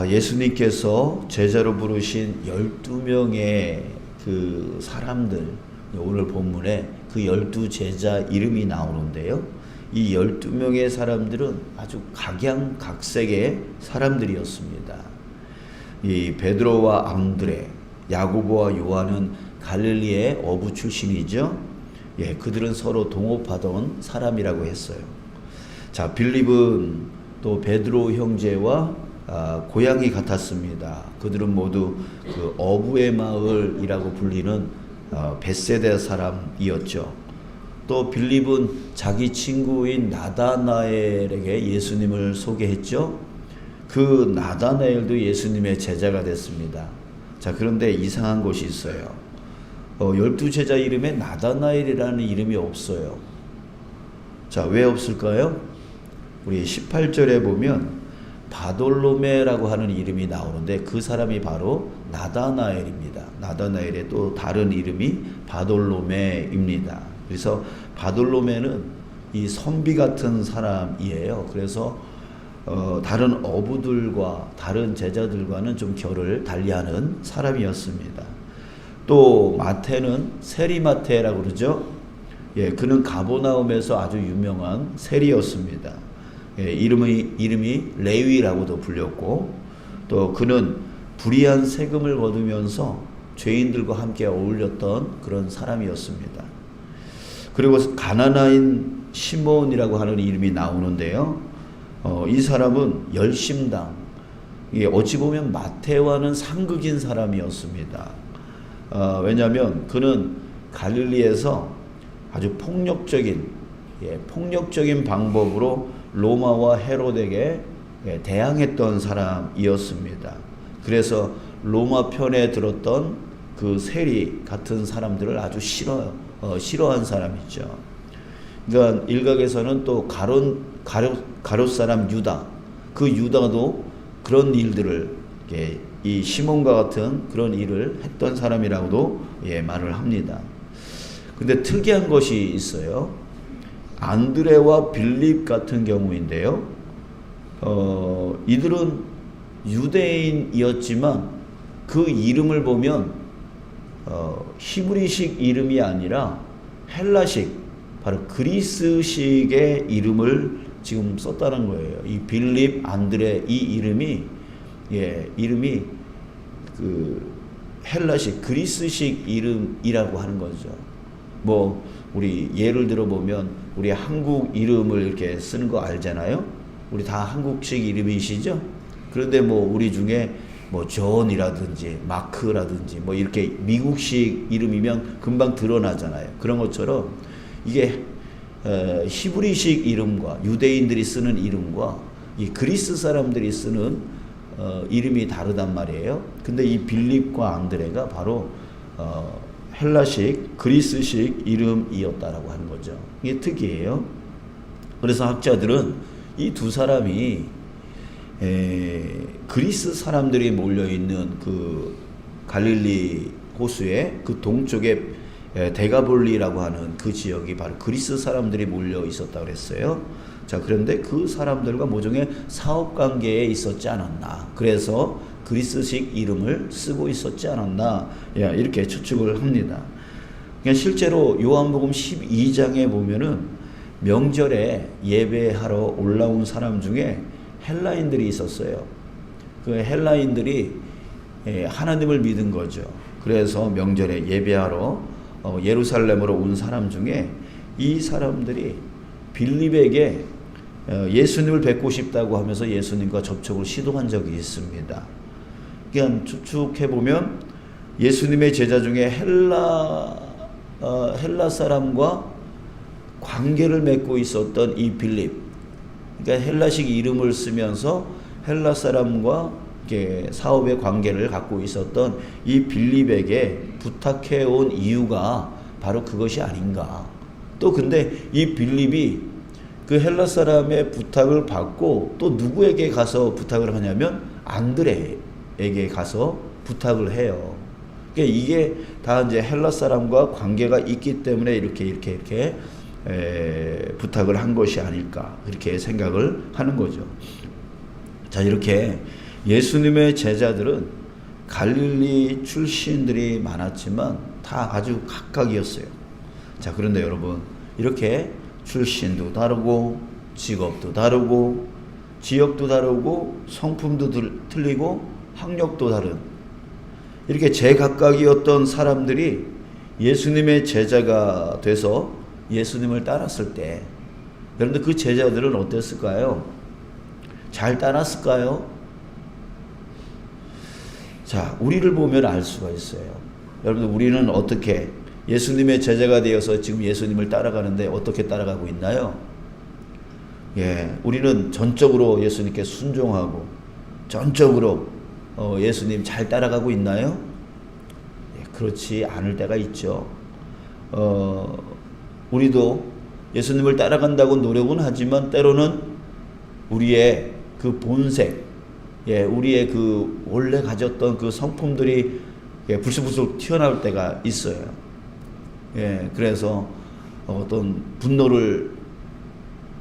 예수님께서 제자로 부르신 12명의 그 사람들, 오늘 본문에 그 12제자 이름이 나오는데요. 이 12명의 사람들은 아주 각양각색의 사람들이었습니다. 이 베드로와 안드레, 야고보와 요한은 갈릴리의 어부 출신이죠. 그들은 서로 동업하던 사람이라고 했어요. 자, 빌립은 또 베드로 형제와 고향이 같았습니다. 그들은 모두 그 어부의 마을이라고 불리는 벳세다 사람이었죠. 또 빌립은 자기 친구인 나다나엘에게 예수님을 소개했죠. 그 나다나엘도 예수님의 제자가 됐습니다. 자, 그런데 이상한 것이 있어요. 12제자 이름에 나다나엘이라는 이름이 없어요. 자, 왜 없을까요? 우리 18절에 보면 바돌로메라고 하는 이름이 나오는데 그 사람이 바로 나다나엘입니다. 나다나엘의 또 다른 이름이 바돌로메입니다. 그래서 바돌로메는 이 선비 같은 사람이에요. 그래서 다른 어부들과 다른 제자들과는 좀 결을 달리하는 사람이었습니다. 또 마태는 세리마태라고 그러죠. 그는 가버나움에서 아주 유명한 세리였습니다. 이름이 레위라고도 불렸고, 또 그는 불의한 세금을 거두면서 죄인들과 함께 어울렸던 그런 사람이었습니다. 그리고 가나나인 시몬이라고 하는 이름이 나오는데요. 이 사람은 열심당, 어찌 보면 마태와는 상극인 사람이었습니다. 왜냐하면 그는 갈릴리에서 아주 폭력적인 방법으로 로마와 헤롯에게 대항했던 사람이었습니다. 그래서 로마 편에 들었던 그 세리 같은 사람들을 아주 싫어한 사람이죠. 그러니까 일각에서는 또 가룟 사람 유다, 그 유다도 그런 일들을 이 시몬과 같은 그런 일을 했던 사람이라고도 말을 합니다. 근데 특이한 것이 있어요. 안드레와 빌립 같은 경우인데요. 이들은 유대인이었지만 그 이름을 보면 히브리식 이름이 아니라 헬라식, 바로 그리스식의 이름을 지금 썼다는 거예요. 이 빌립, 안드레 이 이름이 그 헬라식, 그리스식 이름이라고 하는 거죠. 뭐 우리 예를 들어 보면 우리 한국 이름을 이렇게 쓰는 거 알잖아요. 우리 다 한국식 이름이시죠? 그런데 뭐 우리 중에 뭐 존이라든지 마크라든지 뭐 이렇게 미국식 이름이면 금방 드러나잖아요. 그런 것처럼 이게 히브리식 이름과 유대인들이 쓰는 이름과 이 그리스 사람들이 쓰는 이름이 다르단 말이에요. 근데 이 빌립과 안드레가 바로 헬라식, 그리스식 이름이었다라고 하는 거죠. 이게 특이해요. 그래서 학자들은 이 두 사람이 그리스 사람들이 몰려있는 그 갈릴리 호수의 그 동쪽에 데가볼리라고 하는 그 지역이 바로 그리스 사람들이 몰려 있었다고 그랬어요. 자, 그런데 그 사람들과 모종의 사업 관계에 있었지 않았나. 그래서 그리스식 이름을 쓰고 있었지 않았나. 이렇게 추측을 합니다. 그러니까 실제로 요한복음 12장에 보면은 명절에 예배하러 올라온 사람 중에 헬라인들이 있었어요. 그 헬라인들이 하나님을 믿은 거죠. 그래서 명절에 예배하러 예루살렘으로 온 사람 중에 이 사람들이 빌립에게 예수님을 뵙고 싶다고 하면서 예수님과 접촉을 시도한 적이 있습니다. 그냥 추측해보면 예수님의 제자 중에 헬라 사람과 관계를 맺고 있었던 이 빌립, 그러니까 헬라식 이름을 쓰면서 헬라 사람과 사업의 관계를 갖고 있었던 이 빌립에게 부탁해 온 이유가 바로 그것이 아닌가. 또 근데 이 빌립이 그 헬라 사람의 부탁을 받고 또 누구에게 가서 부탁을 하냐면 안드레에게 가서 부탁을 해요. 그러니까 이게 다 이제 헬라 사람과 관계가 있기 때문에 이렇게 부탁을 한 것이 아닐까, 이렇게 생각을 하는 거죠. 자, 이렇게 예수님의 제자들은 갈릴리 출신들이 많았지만 다 아주 각각이었어요. 자, 그런데 여러분, 이렇게 출신도 다르고 직업도 다르고 지역도 다르고 성품도 틀리고 학력도 다른 이렇게 제각각이었던 사람들이 예수님의 제자가 돼서 예수님을 따랐을 때, 여러분들 그 제자들은 어땠을까요? 잘 따랐을까요? 자, 우리를 보면 알 수가 있어요. 여러분들, 우리는 어떻게 예수님의 제자가 되어서 지금 예수님을 따라가는데 어떻게 따라가고 있나요? 우리는 전적으로 예수님께 순종하고 전적으로 예수님 잘 따라가고 있나요? 그렇지 않을 때가 있죠. 우리도 예수님을 따라간다고 노력은 하지만 때로는 우리의 그 본색, 우리의 그 원래 가졌던 그 성품들이 불쑥불쑥 튀어나올 때가 있어요. 그래서 어떤 분노를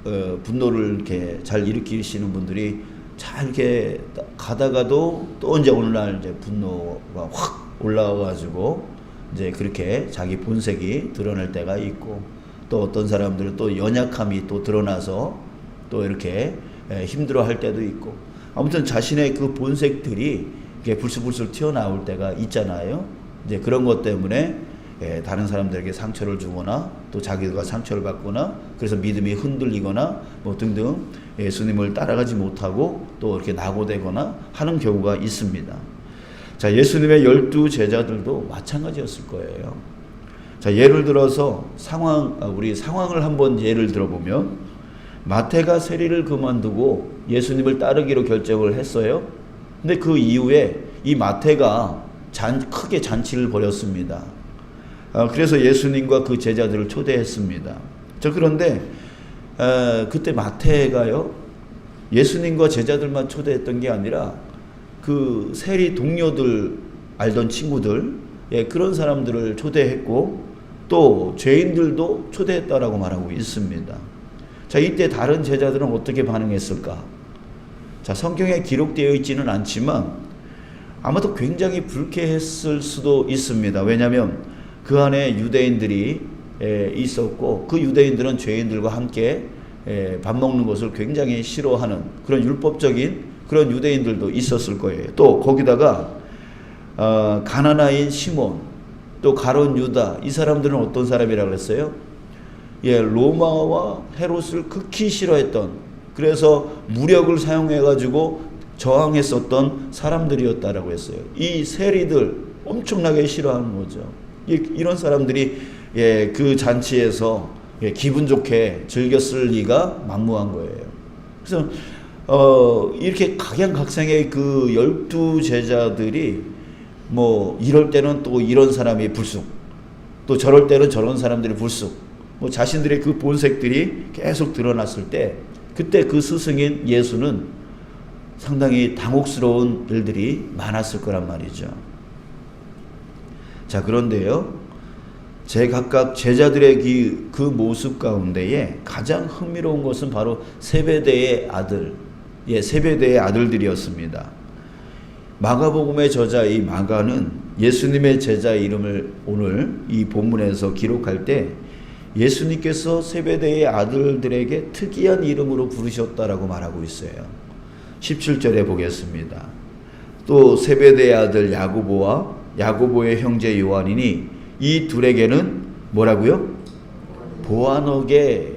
이렇게 잘 일으키시는 분들이 잘 이렇게 가다가도 또 이제 오늘날 이제 분노가 확 올라와가지고 이제 그렇게 자기 본색이 드러날 때가 있고, 또 어떤 사람들은 또 연약함이 또 드러나서 또 이렇게 힘들어할 때도 있고, 아무튼 자신의 그 본색들이 이렇게 불쑥불쑥 튀어나올 때가 있잖아요. 이제 그런 것 때문에 다른 사람들에게 상처를 주거나 또 자기가 상처를 받거나, 그래서 믿음이 흔들리거나 뭐 등등 예수님을 따라가지 못하고 또 이렇게 낙오되거나 하는 경우가 있습니다. 자, 예수님의 12 제자들도 마찬가지였을 거예요. 자, 예를 들어서 우리 상황을 한번 예를 들어보면, 마태가 세리를 그만두고 예수님을 따르기로 결정을 했어요. 근데 그 이후에 이 마태가 크게 잔치를 벌였습니다. 그래서 예수님과 그 제자들을 초대했습니다. 자, 그런데 그때 마태가요, 예수님과 제자들만 초대했던 게 아니라 그 세리 동료들, 알던 친구들, 그런 사람들을 초대했고 또 죄인들도 초대했다라고 말하고 있습니다. 자, 이때 다른 제자들은 어떻게 반응했을까? 자, 성경에 기록되어 있지는 않지만 아마도 굉장히 불쾌했을 수도 있습니다. 왜냐하면 그 안에 유대인들이 있었고, 그 유대인들은 죄인들과 함께 밥 먹는 것을 굉장히 싫어하는 그런 율법적인 그런 유대인들도 있었을 거예요. 또 거기다가 가나나인 시몬, 또 가룟 유다, 이 사람들은 어떤 사람이라고 그랬어요? 로마와 헤롯을 극히 싫어했던, 그래서 무력을 사용해 가지고 저항했었던 사람들이었다라고 했어요. 이 세리들 엄청나게 싫어하는 거죠. 이런 사람들이 그 잔치에서 기분 좋게 즐겼을 리가 만무한 거예요. 그래서 이렇게 각양각색의 그 12 제자들이 뭐 이럴 때는 또 이런 사람이 불쑥, 또 저럴 때는 저런 사람들이 불쑥, 뭐 자신들의 그 본색들이 계속 드러났을 때, 그때 그 스승인 예수는 상당히 당혹스러운 일들이 많았을 거란 말이죠. 자, 그런데요, 제각각 제자들의 그 모습 가운데에 가장 흥미로운 것은 바로 세베대의 아들, 세베대의 아들들이었습니다. 마가복음의 저자 이 마가는 예수님의 제자 이름을 오늘 이 본문에서 기록할 때 예수님께서 세베대의 아들들에게 특이한 이름으로 부르셨다라고 말하고 있어요. 17절에 보겠습니다. 또 세베대의 아들 야고보와 야고보의 형제 요한이니 이 둘에게는 뭐라고요? 보아너게.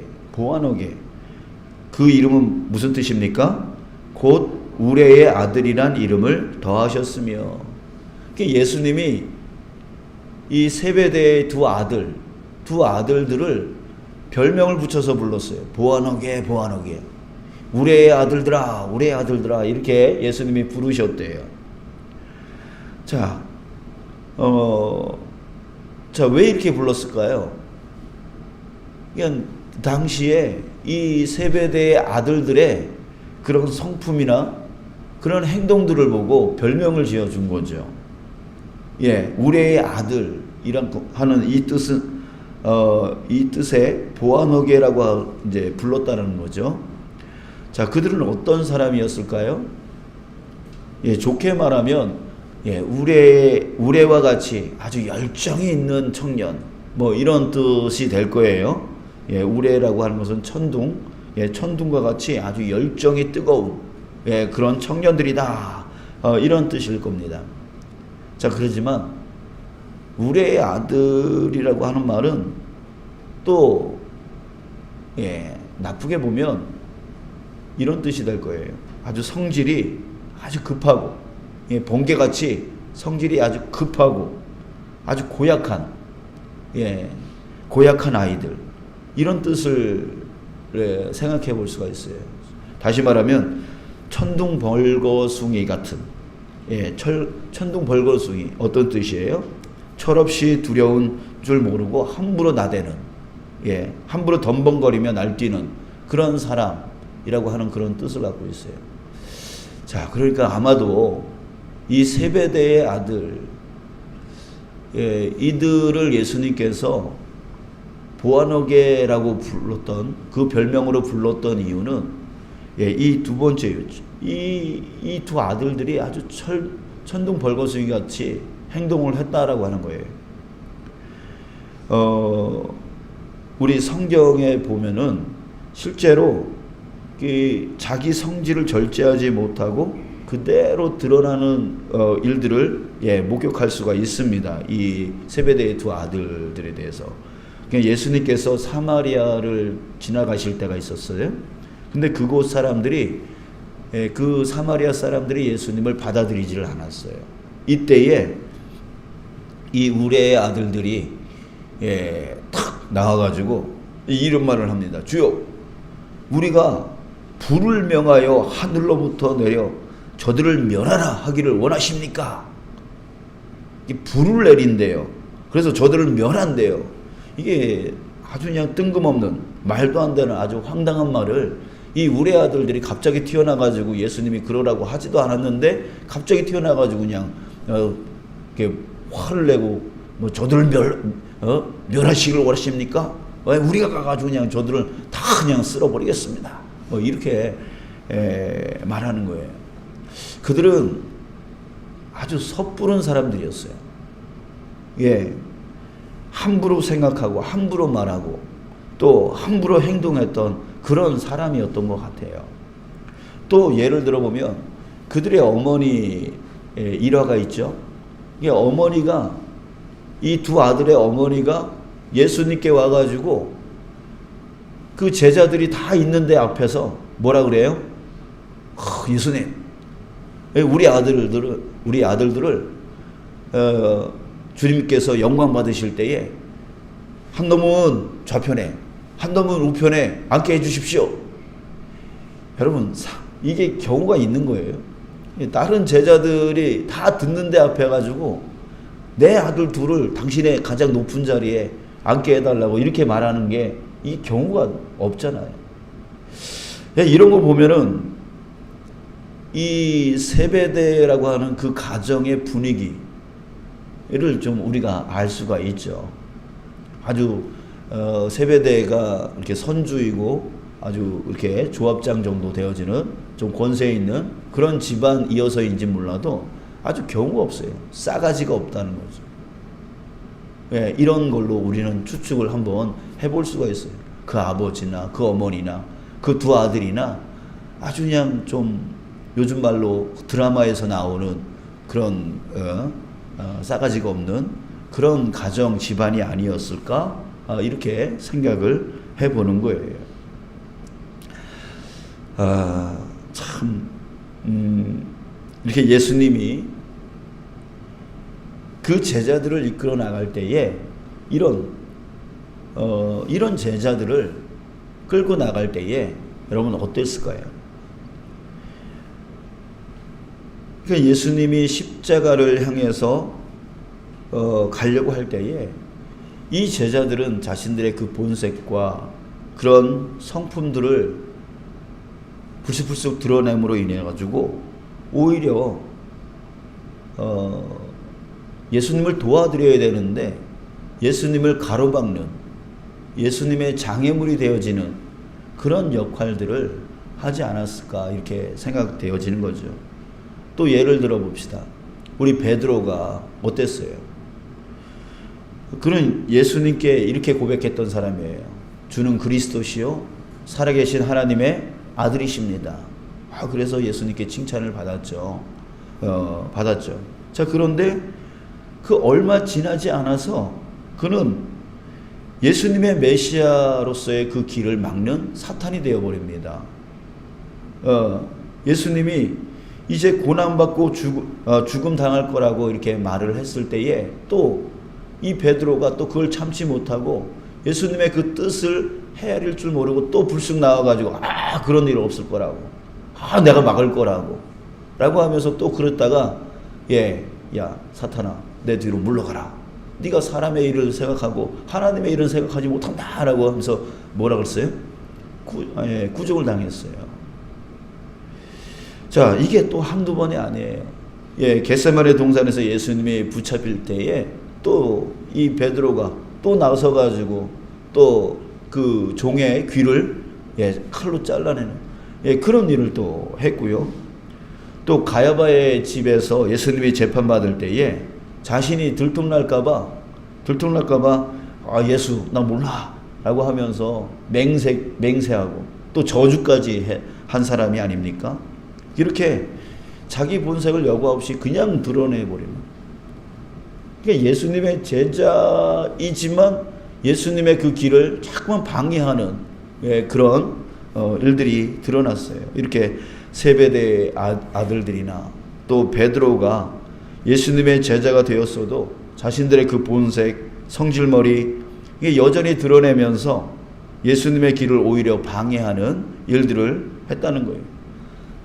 그 이름은 무슨 뜻입니까? 곧 우레의 아들이란 이름을 더하셨으며, 예수님이 이 세베대의 두 아들들을 별명을 붙여서 불렀어요. 보아너게. 우레의 아들들아 이렇게 예수님이 부르셨대요. 자, 왜 이렇게 불렀을까요? 그냥 당시에 이 세베대의 아들들의 그런 성품이나 그런 행동들을 보고 별명을 지어준 거죠. 우레의 아들이란 하는 이 뜻은 이 뜻에 보아너게라고 이제 불렀다는 거죠. 자, 그들은 어떤 사람이었을까요? 좋게 말하면 우레와 같이 아주 열정이 있는 청년, 뭐 이런 뜻이 될 거예요. 우레라고 하는 것은 천둥, 천둥과 같이 아주 열정이 뜨거운 그런 청년들이다. 이런 뜻일 겁니다. 자, 그러지만 우레의 아들이라고 하는 말은 또 나쁘게 보면 이런 뜻이 될 거예요. 아주 성질이 아주 급하고, 번개같이 성질이 아주 급하고 아주 고약한 아이들, 이런 뜻을 생각해 볼 수가 있어요. 다시 말하면 천둥벌거숭이 같은, 천둥벌거숭이 어떤 뜻이에요? 철없이 두려운 줄 모르고 함부로 나대는, 함부로 덤벙거리며 날뛰는 그런 사람이라고 하는 그런 뜻을 갖고 있어요. 자, 그러니까 아마도 이 세베대의 아들, 이들을 예수님께서 보아너게라고 불렀던, 그 별명으로 불렀던 이유는 이 두 번째였죠. 이 두 아들들이 아주 천둥벌거숭이 같이 행동을 했다라고 하는 거예요. 우리 성경에 보면은 실제로 자기 성질을 절제하지 못하고 그대로 드러나는 일들을 목격할 수가 있습니다. 이 세베대의 두 아들들에 대해서. 예수님께서 사마리아를 지나가실 때가 있었어요. 근데 그곳 사람들이, 그 사마리아 사람들이 예수님을 받아들이지를 않았어요. 이때에 이 우레의 아들들이 탁 나와가지고 이런 말을 합니다. 주여, 우리가 불을 명하여 하늘로부터 내려 저들을 멸하라 하기를 원하십니까? 불을 내린대요. 그래서 저들을 멸한대요. 이게 아주 그냥 뜬금없는, 말도 안 되는 아주 황당한 말을 이 우레 아들들이 갑자기 튀어나가지고, 예수님이 그러라고 하지도 않았는데 갑자기 튀어나가지고 그냥 이렇게 화를 내고, 뭐 저들을 멸하시길 원하십니까? 우리가 가가지고 그냥 저들을 다 그냥 쓸어버리겠습니다. 뭐 이렇게 말하는 거예요. 그들은 아주 섣부른 사람들이었어요. 함부로 생각하고 함부로 말하고 또 함부로 행동했던 그런 사람이었던 것 같아요. 또 예를 들어보면 그들의 어머니 일화가 있죠. 이게 어머니가, 이 두 아들의 어머니가 예수님께 와가지고 그 제자들이 다 있는데 앞에서 뭐라 그래요? 예수님, 우리 아들들을 주님께서 영광 받으실 때에 한 놈은 좌편에, 한 놈은 우편에 앉게 해주십시오. 여러분, 이게 경우가 있는 거예요. 다른 제자들이 다 듣는데 앞에 가지고 내 아들 둘을 당신의 가장 높은 자리에 앉게 해달라고 이렇게 말하는 게 이 경우가 없잖아요. 이런 거 보면은 이 세베대라고 하는 그 가정의 분위기를 좀 우리가 알 수가 있죠. 아주 세베대가 이렇게 선주이고 아주 이렇게 조합장 정도 되어지는 좀 권세 있는 그런 집안이어서인지 몰라도 아주 경우가 없어요. 싸가지가 없다는 거죠. 이런 걸로 우리는 추측을 한번 해볼 수가 있어요. 그 아버지나 그 어머니나 그 두 아들이나 아주 그냥 좀 요즘 말로 드라마에서 나오는 그런 싸가지가 없는 그런 가정 집안이 아니었을까? 이렇게 생각을 해보는 거예요. 참 이렇게 예수님이 그 제자들을 이끌어 나갈 때에 이런 제자들을 끌고 나갈 때에 여러분 어땠을까요? 그러니까 예수님이 십자가를 향해서 가려고 할 때에 이 제자들은 자신들의 그 본색과 그런 성품들을 불쑥불쑥 드러냄으로 인해 가지고 오히려 예수님을 도와드려야 되는데 예수님을 가로막는, 예수님의 장애물이 되어지는 그런 역할들을 하지 않았을까 이렇게 생각되어지는 거죠. 또 예를 들어 봅시다. 우리 베드로가 어땠어요? 그는 예수님께 이렇게 고백했던 사람이에요. 주는 그리스도시요 살아계신 하나님의 아들이십니다. 그래서 예수님께 칭찬을 받았죠. 받았죠. 자, 그런데 그 얼마 지나지 않아서 그는 예수님의 메시아로서의 그 길을 막는 사탄이 되어버립니다. 예수님이 이제 고난받고 죽음 당할 거라고 이렇게 말을 했을 때에 또 이 베드로가 또 그걸 참지 못하고 예수님의 그 뜻을 헤아릴 줄 모르고 또 불쑥 나와가지고 그런 일 없을 거라고, 내가 막을 거라고 라고 하면서 또 그랬다가 야 사탄아 내 뒤로 물러가라. 네가 사람의 일을 생각하고 하나님의 일은 생각하지 못한다 라고 하면서 뭐라 그랬어요? 구속을 당했어요. 자, 이게 또 한두 번이 아니에요. 겟세마네 동산에서 예수님이 붙잡힐 때에 또 이 베드로가 또 나서가지고 또 그 종의 귀를 칼로 잘라내는 그런 일을 또 했고요. 또 가야바의 집에서 예수님이 재판받을 때에 자신이 들통날까봐 예수 나 몰라 라고 하면서 맹세하고 또 저주까지 한 사람이 아닙니까? 이렇게 자기 본색을 여과 없이 그냥 드러내버리는, 그러니까 예수님의 제자이지만 예수님의 그 길을 자꾸만 방해하는 그런 일들이 드러났어요. 이렇게 세베대의 아들들이나 또 베드로가 예수님의 제자가 되었어도 자신들의 그 본색, 성질머리 이게 여전히 드러내면서 예수님의 길을 오히려 방해하는 일들을 했다는 거예요.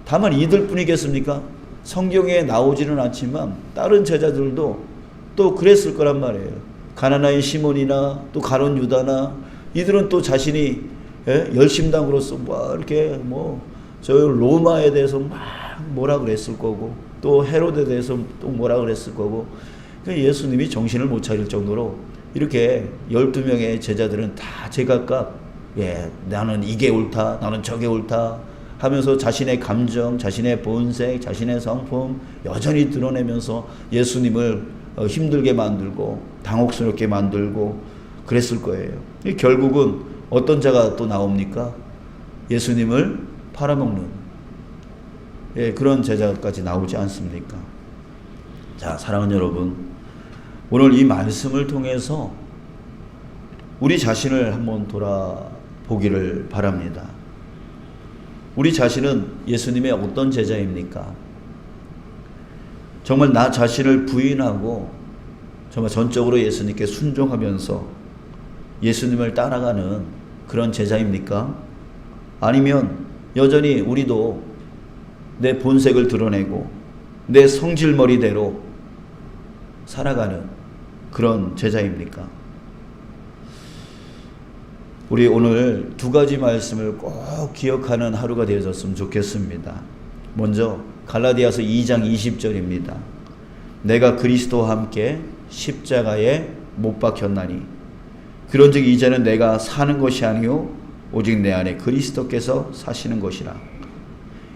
다만 이들뿐이겠습니까? 성경에 나오지는 않지만 다른 제자들도 또 그랬을 거란 말이에요. 가나나인 시몬이나 또 가룟 유다나 이들은 또 자신이 열심당으로서 이렇게 저 로마에 대해서 막 뭐라 그랬을 거고 또 헤로데에 대해서 또 뭐라 그랬을 거고, 그러니까 예수님이 정신을 못 차릴 정도로 이렇게 12명의 제자들은 다 제각각 나는 이게 옳다, 나는 저게 옳다 하면서 자신의 감정, 자신의 본색, 자신의 성품 여전히 드러내면서 예수님을 힘들게 만들고 당혹스럽게 만들고 그랬을 거예요. 결국은 어떤 자가 또 나옵니까? 예수님을 팔아먹는 그런 제자까지 나오지 않습니까? 자, 사랑하는 여러분, 오늘 이 말씀을 통해서 우리 자신을 한번 돌아보기를 바랍니다. 우리 자신은 예수님의 어떤 제자입니까? 정말 나 자신을 부인하고 정말 전적으로 예수님께 순종하면서 예수님을 따라가는 그런 제자입니까? 아니면 여전히 우리도 내 본색을 드러내고 내 성질머리대로 살아가는 그런 제자입니까? 우리 오늘 두 가지 말씀을 꼭 기억하는 하루가 되어졌으면 좋겠습니다. 먼저 갈라디아서 2장 20절입니다. 내가 그리스도와 함께 십자가에 못 박혔나니 그런즉 이제는 내가 사는 것이 아니요 오직 내 안에 그리스도께서 사시는 것이라.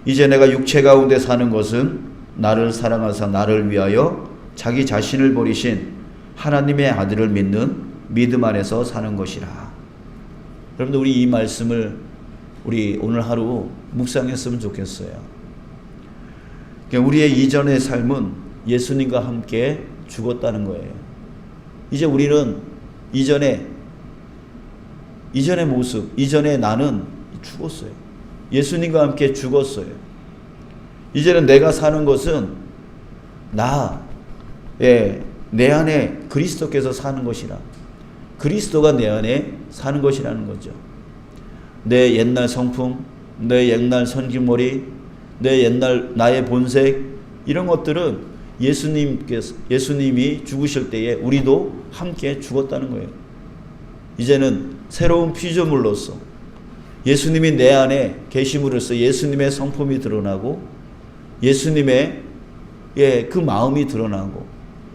이제 내가 육체 가운데 사는 것은 나를 사랑하사 나를 위하여 자기 자신을 버리신 하나님의 아들을 믿는 믿음 안에서 사는 것이라. 여러분들, 우리 이 말씀을 우리 오늘 하루 묵상했으면 좋겠어요. 우리의 이전의 삶은 예수님과 함께 죽었다는 거예요. 이제 우리는 이전의 모습, 이전의 나는 죽었어요. 예수님과 함께 죽었어요. 이제는 내가 사는 것은 내 안에 그리스도께서 사는 것이라. 그리스도가 내 안에 사는 것이라는 거죠. 내 옛날 성품, 내 옛날 선기머리, 내 옛날 나의 본색, 이런 것들은 예수님이 죽으실 때에 우리도 함께 죽었다는 거예요. 이제는 새로운 피조물로서 예수님이 내 안에 계심으로써 예수님의 성품이 드러나고 예수님의 그 마음이 드러나고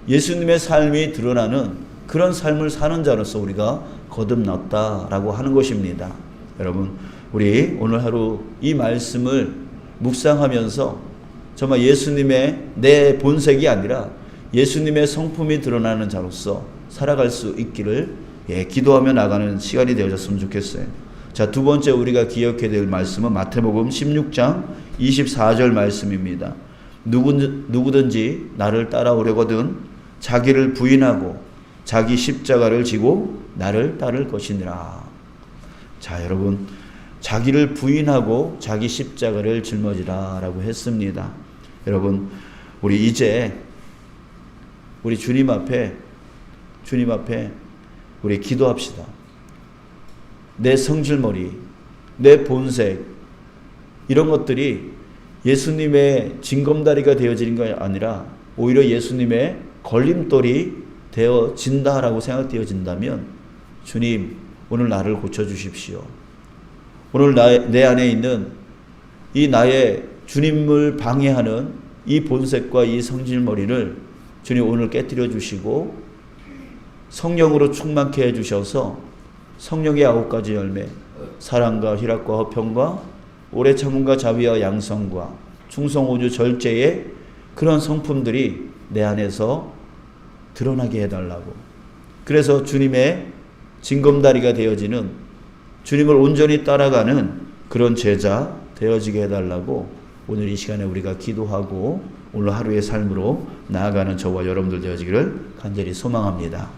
예수님의 삶이 드러나는 그런 삶을 사는 자로서 우리가 거듭났다라고 하는 것입니다. 여러분, 우리 오늘 하루 이 말씀을 묵상하면서 정말 예수님의 내 본색이 아니라 예수님의 성품이 드러나는 자로서 살아갈 수 있기를 기도하며 나가는 시간이 되어졌으면 좋겠어요. 자, 두 번째 우리가 기억해야 될 말씀은 마태복음 16장 24절 말씀입니다. 누구든지 나를 따라오려거든 자기를 부인하고 자기 십자가를 지고 나를 따를 것이니라. 자, 여러분, 자기를 부인하고 자기 십자가를 짊어지라 라고 했습니다. 여러분, 우리 이제 우리 주님 앞에 우리 기도합시다. 내 성질머리, 내 본색, 이런 것들이 예수님의 징검다리가 되어지는 게 아니라 오히려 예수님의 걸림돌이 되어진다라고 생각되어진다면, 주님, 오늘 나를 고쳐주십시오. 오늘 내 안에 있는 이 나의 주님을 방해하는 이 본색과 이 성질머리를 주님 오늘 깨뜨려 주시고 성령으로 충만케 해주셔서 성령의 9가지 열매, 사랑과 희락과 화평과 오래 참음과 자비와 양성과 충성 오주 절제의 그런 성품들이 내 안에서 드러나게 해달라고, 그래서 주님의 징검다리가 되어지는, 주님을 온전히 따라가는 그런 제자 되어지게 해달라고 오늘 이 시간에 우리가 기도하고 오늘 하루의 삶으로 나아가는 저와 여러분들 되어지기를 간절히 소망합니다.